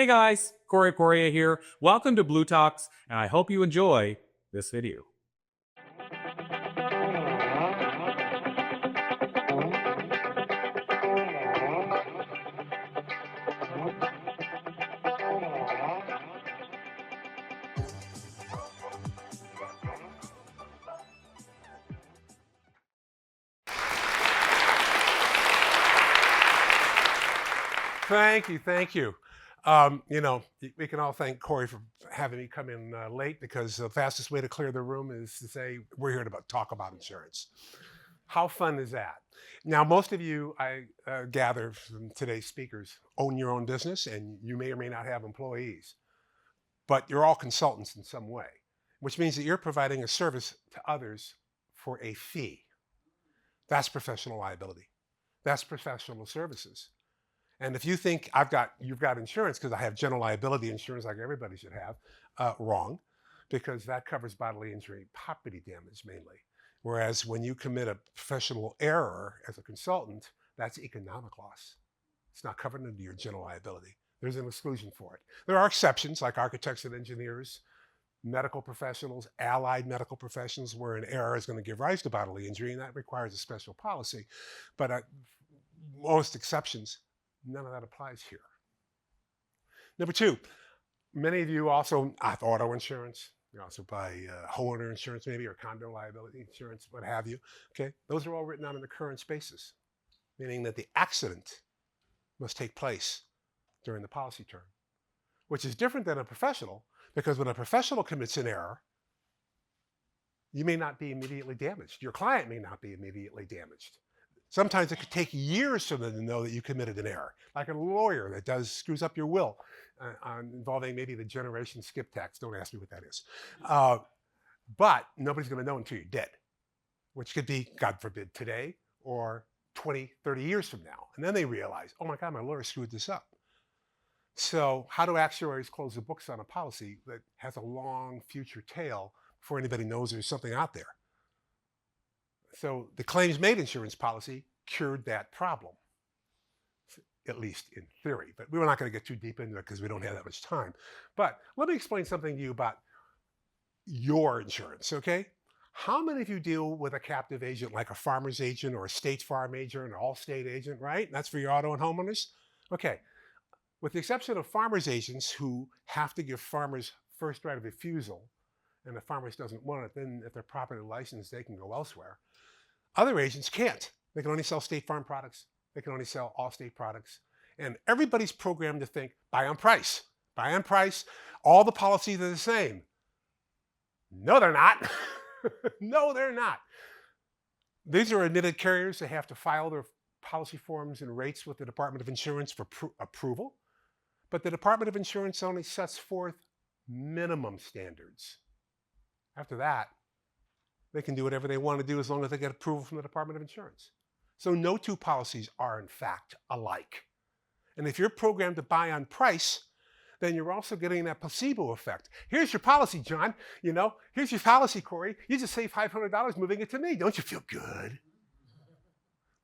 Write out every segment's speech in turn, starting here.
Hey guys, Corey Correa here. Welcome to Blue Talks, and I hope you enjoy this video. Thank you. We can all thank Corey for having me come in late, because the fastest way to clear the room is to say we're here to talk about insurance. How fun is that? Now, most of you, I gather from today's speakers, own your own business, and you may or may not have employees, but you're all consultants in some way, which means that you're providing a service to others for a fee. That's professional liability. That's professional services. And if you think you've got insurance because I have general liability insurance like everybody should have, wrong, because that covers bodily injury, property damage mainly. Whereas when you commit a professional error as a consultant, that's economic loss. It's not covered under your general liability. There's an exclusion for it. There are exceptions like architects and engineers, medical professionals, allied medical professionals, where an error is going to give rise to bodily injury, and that requires a special policy. But most exceptions, none of that applies here. Number two, many of you also have auto insurance. You also buy homeowner insurance maybe, or condo liability insurance, what have you. Okay, those are all written on an occurrence basis, meaning that the accident must take place during the policy term, which is different than a professional, because when a professional commits an error, you may not be immediately damaged. Your client may not be immediately damaged. Sometimes it could take years for them to know that you committed an error, like a lawyer that screws up your will involving maybe the generation skip tax. Don't ask me what that is. But nobody's going to know until you're dead, which could be, God forbid, today or 20, 30 years from now. And then they realize, oh my God, my lawyer screwed this up. So how do actuaries close the books on a policy that has a long future tail before anybody knows there's something out there? So the claims-made insurance policy cured that problem, at least in theory. But we're not going to get too deep into it because we don't have that much time. But let me explain something to you about your insurance, okay? How many of you deal with a captive agent like a Farmer's agent or a State Farm agent or an Allstate agent, right? That's for your auto and homeowners? Okay. With the exception of farmers agents who have to give farmers first right of refusal, and the farmers doesn't want it, then if they're properly licensed, they can go elsewhere. Other agents can't. They can only sell State Farm products. They can only sell Allstate products. And everybody's programmed to think, buy on price. Buy on price. All the policies are the same. No, they're not. No, they're not. These are admitted carriers. They have to file their policy forms and rates with the Department of Insurance for approval. But the Department of Insurance only sets forth minimum standards. After that, they can do whatever they want to do as long as they get approval from the Department of Insurance. So no two policies are, in fact, alike. And if you're programmed to buy on price, then you're also getting that placebo effect. Here's your policy, John. Here's your policy, Corey. You just saved $500 moving it to me. Don't you feel good?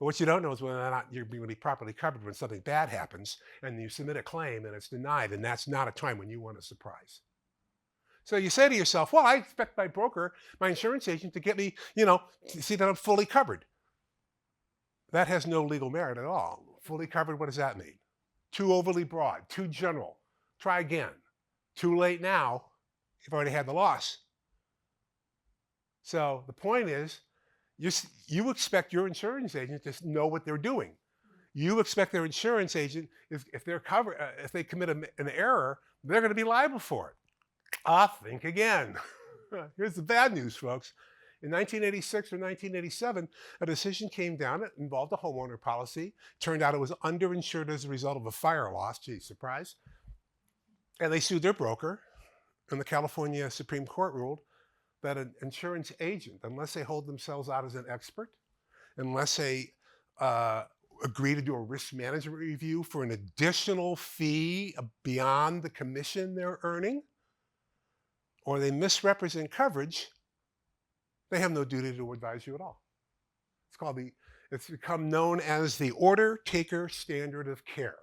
But what you don't know is whether or not you're going to be properly covered when something bad happens and you submit a claim and it's denied, and that's not a time when you want a surprise. So you say to yourself, well, I expect my broker, my insurance agent, to get me, to see that I'm fully covered. That has no legal merit at all. Fully covered, what does that mean? Too overly broad, too general. Try again. Too late now, you've already had the loss. So the point is, you expect your insurance agent to know what they're doing. You expect their insurance agent, if they commit an error, they're going to be liable for it. Think again. Here's the bad news, folks. In 1986 or 1987, a decision came down that involved a homeowner policy. Turned out it was underinsured as a result of a fire loss. Gee, surprise. And they sued their broker, and the California Supreme Court ruled that an insurance agent, unless they hold themselves out as an expert, unless they agree to do a risk management review for an additional fee beyond the commission they're earning, or they misrepresent coverage, they have no duty to advise you at all. It's become known as the order taker standard of care.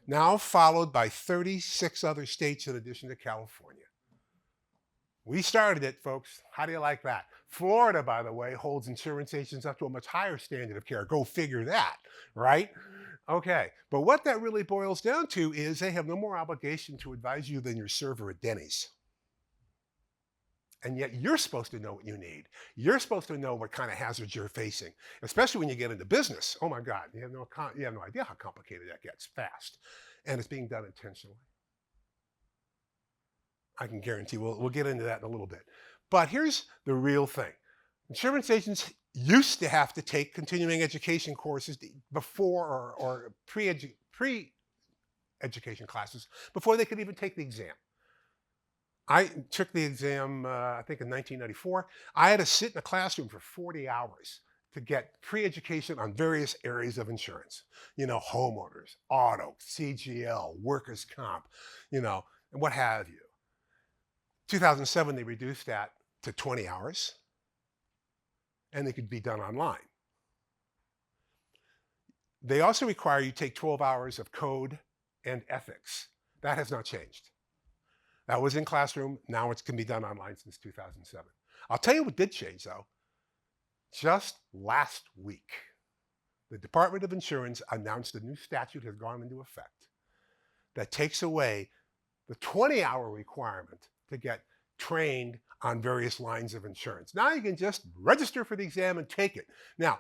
now followed by 36 other states in addition to California. We started it, folks. How do you like that? Florida, by the way, holds insurance agents up to a much higher standard of care. Go figure that, right? Okay, but what that really boils down to is they have no more obligation to advise you than your server at Denny's. And yet you're supposed to know what you need. You're supposed to know what kind of hazards you're facing, especially when you get into business. Oh my God, you have no idea how complicated that gets fast. And it's being done intentionally. I can guarantee we'll get into that in a little bit. But here's the real thing. Insurance agents used to have to take continuing education courses before or pre-education classes before they could even take the exam. I took the exam, I think in 1994. I had to sit in a classroom for 40 hours to get pre-education on various areas of insurance. You know, homeowners, auto, CGL, workers' comp, and what have you. 2007, they reduced that to 20 hours, and they could be done online. They also require you take 12 hours of code and ethics. That has not changed. That was in classroom. Now it can be done online since 2007. I'll tell you what did change, though. Just last week, the Department of Insurance announced a new statute has gone into effect that takes away the 20-hour requirement to get trained on various lines of insurance. Now you can just register for the exam and take it. Now,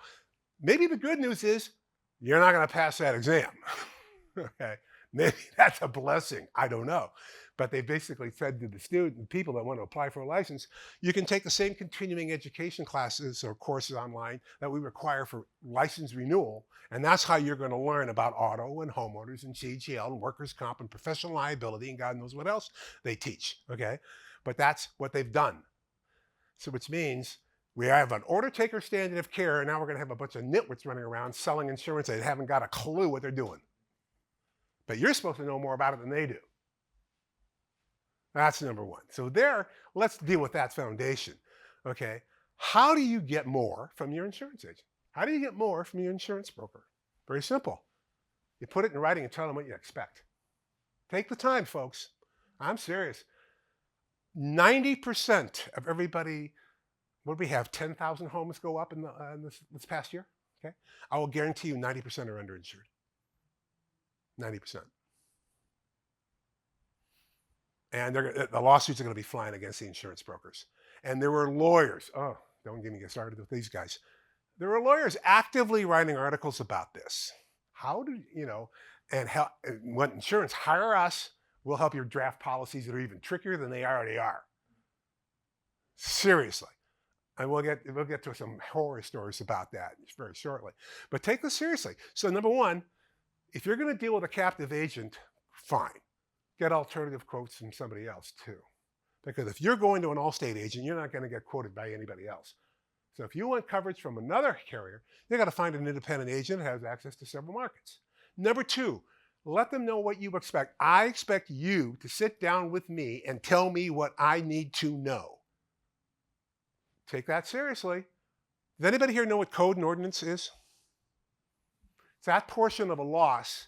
maybe the good news is you're not going to pass that exam. Okay, maybe that's a blessing. I don't know. But they basically said to the people that want to apply for a license, you can take the same continuing education classes or courses online that we require for license renewal, and that's how you're going to learn about auto and homeowners and CGL and workers' comp and professional liability and God knows what else they teach, okay? But that's what they've done. So which means we have an order taker standard of care, and now we're going to have a bunch of nitwits running around selling insurance that haven't got a clue what they're doing. But you're supposed to know more about it than they do. That's number one. So let's deal with that foundation, okay? How do you get more from your insurance agent? How do you get more from your insurance broker? Very simple. You put it in writing and tell them what you expect. Take the time, folks. I'm serious. 90% of everybody, what do we have, 10,000 homes go up in this past year? Okay, I will guarantee you 90% are underinsured. 90%. And the lawsuits are going to be flying against the insurance brokers. And there were lawyers. Oh, don't get me started with these guys. There were lawyers actively writing articles about this. How do and when insurance hire us, we'll help you draft policies that are even trickier than they already are. Seriously. And we'll get to some horror stories about that very shortly. But take this seriously. So number one, if you're going to deal with a captive agent, fine. Get alternative quotes from somebody else too. Because if you're going to an Allstate agent, you're not going to get quoted by anybody else. So if you want coverage from another carrier, you got to find an independent agent that has access to several markets. Number two, let them know what you expect. I expect you to sit down with me and tell me what I need to know. Take that seriously. Does anybody here know what code and ordinance is? It's that portion of a loss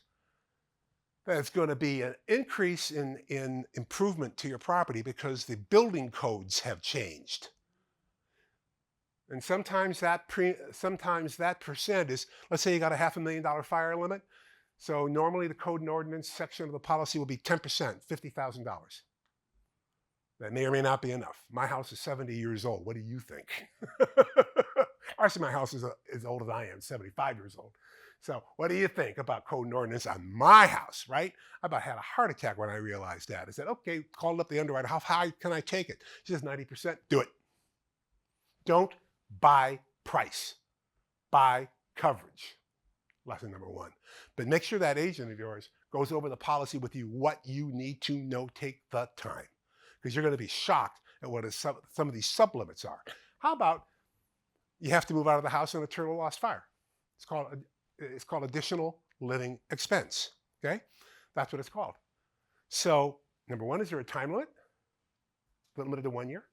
that's going to be an increase in improvement to your property because the building codes have changed. And sometimes that percent is, let's say you got a $500,000 fire limit. So normally the code and ordinance section of the policy will be 10%, $50,000. That may or may not be enough. My house is 70 years old. What do you think? Actually, my house is as old as I am, 75 years old. So what do you think about code and ordinance on my house, right? I about had a heart attack when I realized that. I said, okay, called up the underwriter. How high can I take it? She says 90%. Do it. Don't buy price. Buy coverage. Lesson number one. But make sure that agent of yours goes over the policy with you, what you need to know. Take the time. Because you're going to be shocked at what some of these sublimits are. How about you have to move out of the house in a terrible lost fire? It's called additional living expense, okay? That's what it's called. So, number one, is there a time limit? Is it limited to 1 year?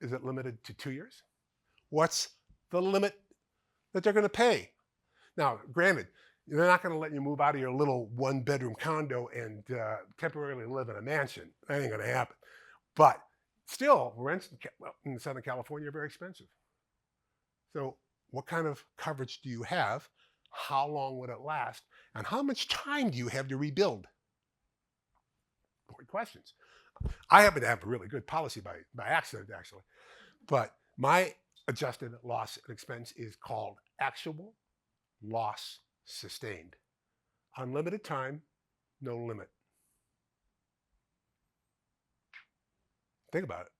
Is it limited to 2 years? What's the limit that they're going to pay? Now, granted, They're not going to let you move out of your little one-bedroom condo and temporarily live in a mansion. That ain't going to happen. But still, rents in Southern California are very expensive. So what kind of coverage do you have? How long would it last? And how much time do you have to rebuild? Important questions. I happen to have a really good policy by accident, actually. But my adjusted loss and expense is called actual loss sustained. Unlimited time, no limit. Think about it.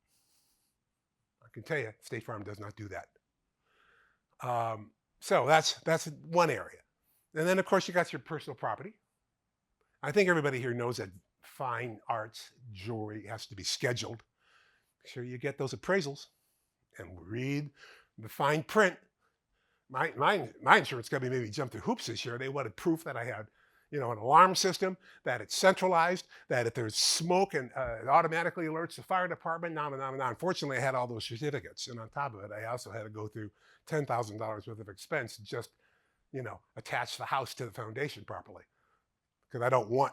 I can tell you, State Farm does not do that. So that's one area. And then, of course, you got your personal property. I think everybody here knows that fine arts jewelry has to be scheduled. Make sure you get those appraisals and read the fine print. My insurance company made me jump through hoops this year. They wanted proof that I had, an alarm system, that it's centralized, that if there's smoke and it automatically alerts the fire department, on and on and on. Fortunately, I had all those certificates. And on top of it, I also had to go through $10,000 worth of expense to just, attach the house to the foundation properly. Because I don't want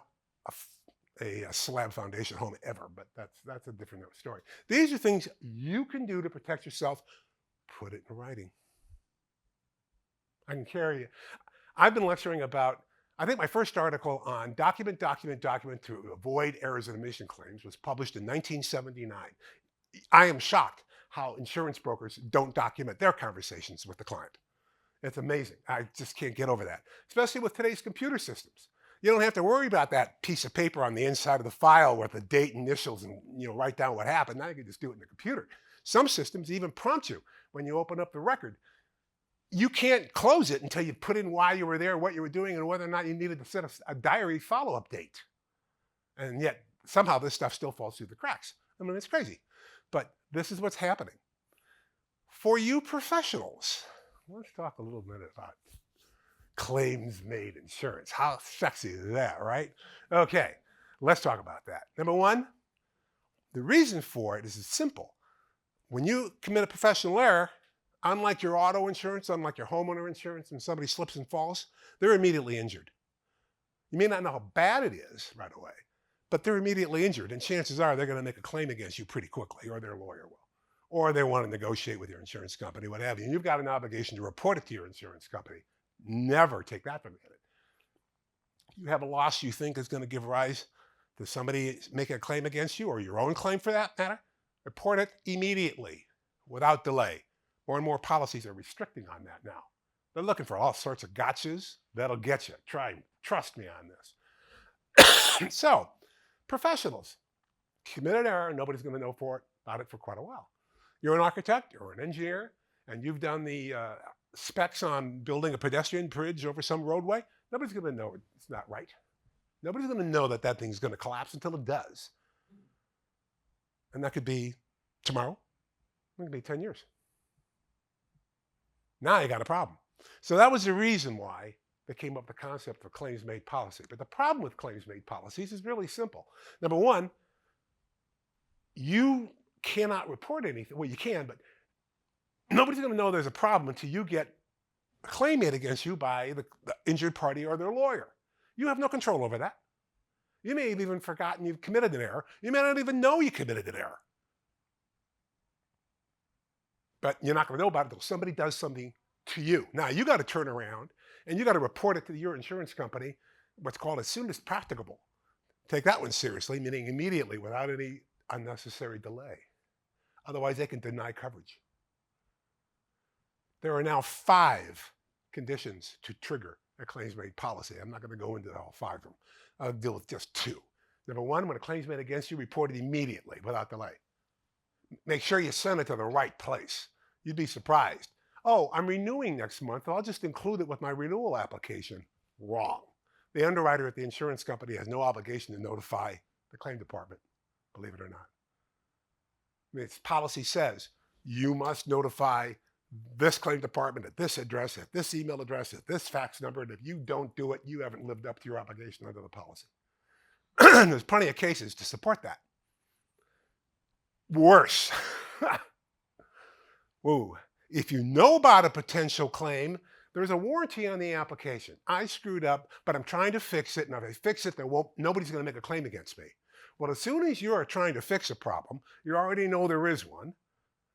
a slab foundation home ever, but that's a different story. These are things you can do to protect yourself. Put it in writing. I can carry you. I've been lecturing about, I think my first article on document to avoid errors and omission claims was published in 1979. I am shocked how insurance brokers don't document their conversations with the client. It's amazing. I just can't get over that, especially with today's computer systems. You don't have to worry about that piece of paper on the inside of the file with the date, initials, and write down what happened. Now you can just do it in the computer. Some systems even prompt you when you open up the record. You can't close it until you put in why you were there, what you were doing, and whether or not you needed to set a diary follow-up date. And yet, somehow this stuff still falls through the cracks. I mean, it's crazy. But this is what's happening. For you professionals, let's talk a little bit about claims-made insurance. How sexy is that, right? Okay, let's talk about that. Number one, the reason for it is simple. When you commit a professional error, unlike your auto insurance, unlike your homeowner insurance, and somebody slips and falls, they're immediately injured. You may not know how bad it is right away, but they're immediately injured, and chances are they're going to make a claim against you pretty quickly, or their lawyer will. Or they want to negotiate with your insurance company, what have you. And you've got an obligation to report it to your insurance company. Never take that for granted. You have a loss you think is going to give rise to somebody making a claim against you, or your own claim for that matter, report it immediately, without delay. More and more policies are restricting on that now. They're looking for all sorts of gotchas that'll get you. Trust me on this. So, professionals, commit an error, nobody's going to know about it for quite a while. You're an architect or an engineer, and you've done the specs on building a pedestrian bridge over some roadway. Nobody's going to know it's not right. Nobody's going to know that thing's going to collapse until it does. And that could be tomorrow. It could be 10 years. Now you got a problem. So that was the reason why they came up with the concept of claims-made policy. But the problem with claims-made policies is really simple. Number one, you cannot report anything. Well, you can, but nobody's going to know there's a problem until you get a claim made against you by the injured party or their lawyer. You have no control over that. You may have even forgotten you've committed an error. You may not even know you committed an error. But you're not going to know about it until somebody does something to you. Now, you got to turn around and you got to report it to your insurance company, what's called as soon as practicable. Take that one seriously, meaning immediately without any unnecessary delay. Otherwise, they can deny coverage. There are now 5 conditions to trigger a claims-made policy. I'm not going to go into all 5 of them. I'll deal with just 2. Number one, when a claim is made against you, report it immediately without delay. Make sure you send it to the right place. You'd be surprised. Oh, I'm renewing next month. I'll just include it with my renewal application. Wrong. The underwriter at the insurance company has no obligation to notify the claim department, believe it or not. Its policy says you must notify this claim department at this address, at this email address, at this fax number, and if you don't do it, you haven't lived up to your obligation under the policy. There's plenty of cases to support that. Worse. Whoa. If you know about a potential claim, There's a warranty on the application. I screwed up, but I'm trying to fix it. And if I fix it, nobody's going to make a claim against me. Well, as soon as you are trying to fix a problem, you already know there is one.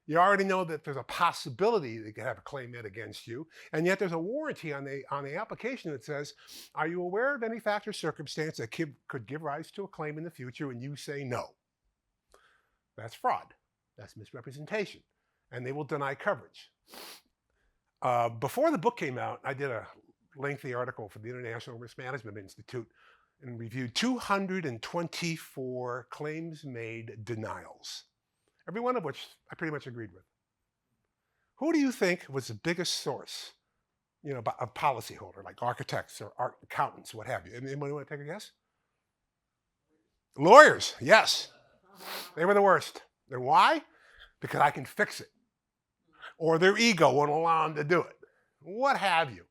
You already know that there's a possibility they could have a claim made against you. And yet there's a warranty on the application that says, are you aware of any fact or circumstance that could give rise to a claim in the future? And you say no. That's fraud. That's misrepresentation. And they will deny coverage. Before the book came out, I did a lengthy article for the International Risk Management Institute and reviewed 224 claims-made denials, every one of which I pretty much agreed with. Who do you think was the biggest source, of policyholder, like architects or accountants, what have you? Anybody want to take a guess? Lawyers, yes. They were the worst. And why? Because I can fix it. Or their ego won't allow them to do it. What have you.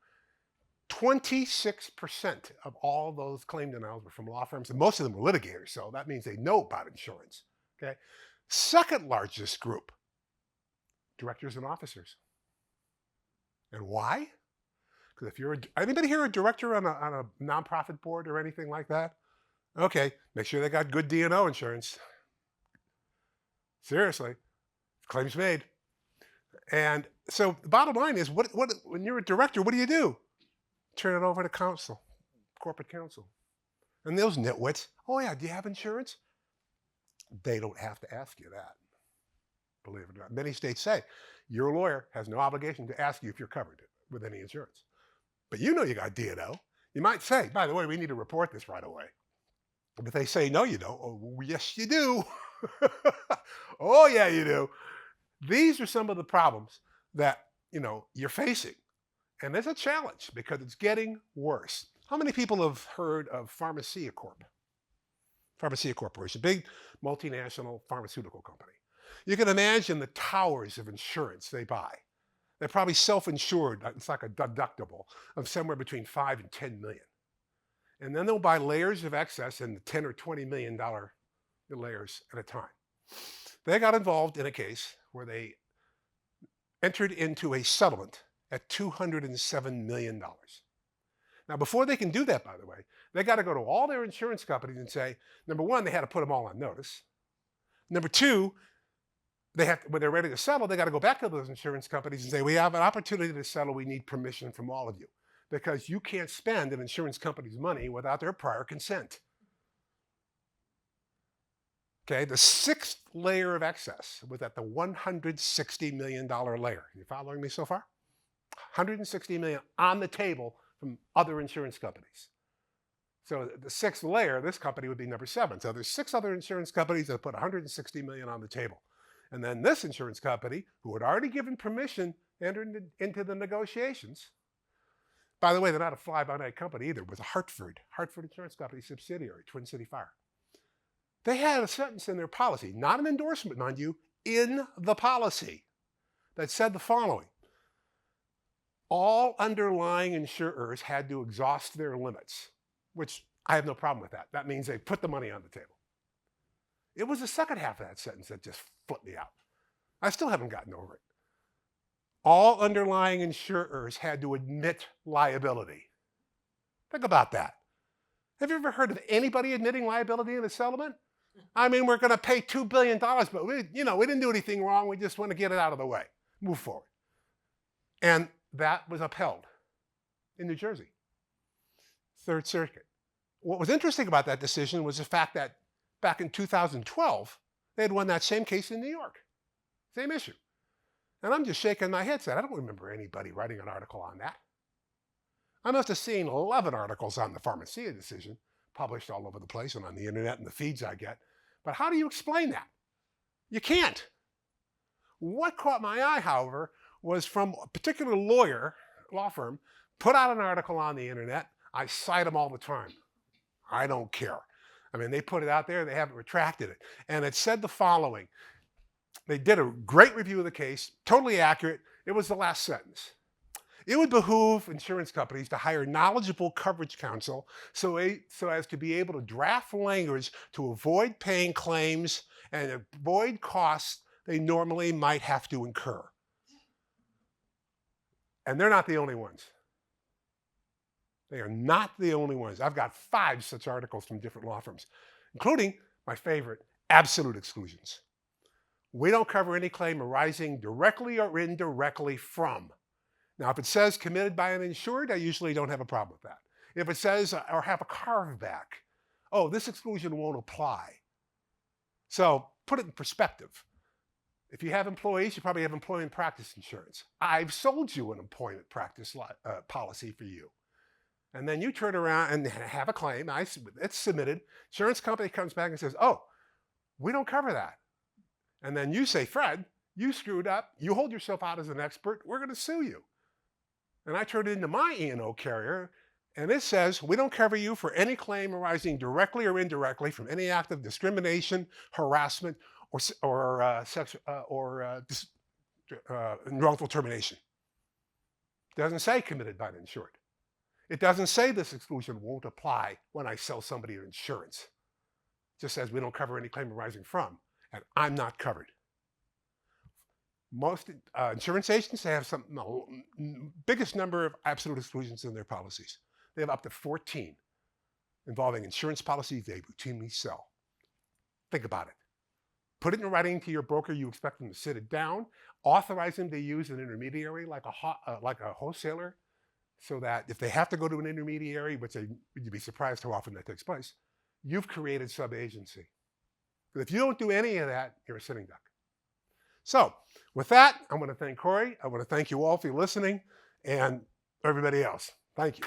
26% of all those claim denials were from law firms, and most of them were litigators, so that means they know about insurance. Okay. Second largest group, directors and officers. And why? Because if you're anybody here a director on a nonprofit board or anything like that? Okay, make sure they got good D&O insurance. Seriously, claims made. And so the bottom line is, when you're a director, what do? Turn it over to counsel, corporate counsel. And those nitwits, oh yeah, do you have insurance? They don't have to ask you that, believe it or not. Many states say your lawyer has no obligation to ask you if you're covered with any insurance. But you know you got D&O. You might say, by the way, we need to report this right away. But if they say, no, you don't. Oh, yes, you do. Oh, yeah, you do. These are some of the problems that, you're facing. And there's a challenge because it's getting worse. How many people have heard of Pharmacia Corp? Pharmacia Corporation, big multinational pharmaceutical company. You can imagine the towers of insurance they buy. They're probably self-insured. It's like a deductible of somewhere between 5 and 10 million. And then they'll buy layers of excess in the 10 or $20 million layers at a time. They got involved in a case where they entered into a settlement at $207 million. Now, before they can do that, by the way, they got to go to all their insurance companies and say, number one, they had to put them all on notice. Number two, when they're ready to settle, they got to go back to those insurance companies and say, we have an opportunity to settle. We need permission from all of you because you can't spend an insurance company's money without their prior consent. Okay, the sixth layer of excess was at the $160 million layer. You following me so far? $160 million on the table from other insurance companies. So the sixth layer, this company would be number 7. So there's 6 other insurance companies that put $160 million on the table. And then this insurance company, who had already given permission, entered into the negotiations. By the way, they're not a fly-by-night company either. It was a Hartford Insurance Company subsidiary, Twin City Fire. They had a sentence in their policy, not an endorsement, mind you, in the policy that said the following. All underlying insurers had to exhaust their limits, which I have no problem with that. That means they put the money on the table. It was the second half of that sentence that just flipped me out. I still haven't gotten over it. All underlying insurers had to admit liability. Think about that. Have you ever heard of anybody admitting liability in a settlement? I mean, we're going to pay $2 billion, but we didn't do anything wrong. We just want to get it out of the way, move forward. And that was upheld in New Jersey, Third Circuit. What was interesting about that decision was the fact that back in 2012, they had won that same case in New York, same issue. And I'm just shaking my head saying, I don't remember anybody writing an article on that. I must have seen 11 articles on the Pharmacia decision published all over the place and on the internet and the feeds I get. But how do you explain that? You can't. What caught my eye, however, was from a particular law firm, put out an article on the internet. I cite them all the time. I don't care. I mean, they put it out there, they haven't retracted it. And it said the following. They did a great review of the case, totally accurate. It was the last sentence. It would behoove insurance companies to hire knowledgeable coverage counsel so as to be able to draft language to avoid paying claims and avoid costs they normally might have to incur. And they're not the only ones. They are not the only ones. I've got 5 such articles from different law firms, including my favorite, absolute exclusions. We don't cover any claim arising directly or indirectly from. Now, if it says committed by an insured, I usually don't have a problem with that. If it says, or have a carve back, oh, this exclusion won't apply. So put it in perspective. If you have employees, you probably have employment practice insurance. I've sold you an employment practice policy for you. And then you turn around and have a claim. It's submitted. Insurance company comes back and says, oh, we don't cover that. And then you say, Fred, you screwed up. You hold yourself out as an expert. We're going to sue you. And I turn it into my E&O carrier, and it says, we don't cover you for any claim arising directly or indirectly from any act of discrimination, harassment, or wrongful termination. It doesn't say committed by an insured. It doesn't say this exclusion won't apply when I sell somebody an insurance. It just says we don't cover any claim arising from, and I'm not covered. Most insurance agents have biggest number of absolute exclusions in their policies. They have up to 14 involving insurance policies they routinely sell. Think about it. Put it in writing to your broker. You expect them to sit it down. Authorize them to use an intermediary like a wholesaler, so that if they have to go to an intermediary, which you'd be surprised how often that takes place, you've created sub-agency. But if you don't do any of that, you're a sitting duck. So with that, I want to thank Corey. I want to thank you all for listening, and everybody else. Thank you.